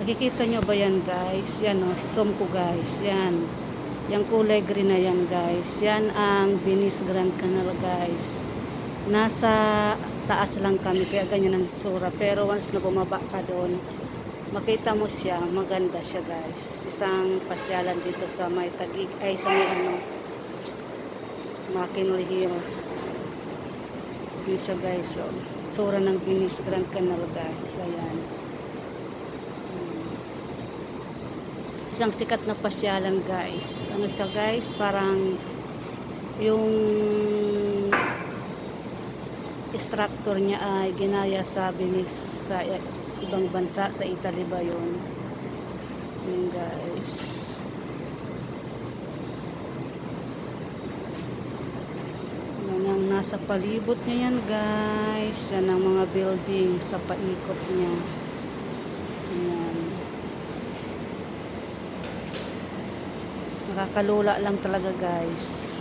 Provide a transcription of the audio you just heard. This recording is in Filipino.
Nakikita nyo ba yan guys? Yan o, sa ko guys. Yan. Yung kulay green na yan guys. Yan ang Venice Grand Canal guys. Nasa taas lang kami kaya ganyan ang itsura. Pero once na bumaba ka doon, makita mo siya, maganda siya guys. Isang pasyalan dito sa may Taguig, ay sa may ano, McKinley Hills. Yun siya guys. So, itsura ng Venice Grand Canal guys. Ayan. Isang sikat na pasyalan guys. Ano siya guys, parang yung instructor niya ay ginaya sa Venice sa ibang bansa, sa Italy ba yun. Yun guys. Yan ang nasa palibot niya yan guys. Yan ang mga building sa paikot niya. Yan. Nakakalula lang talaga guys.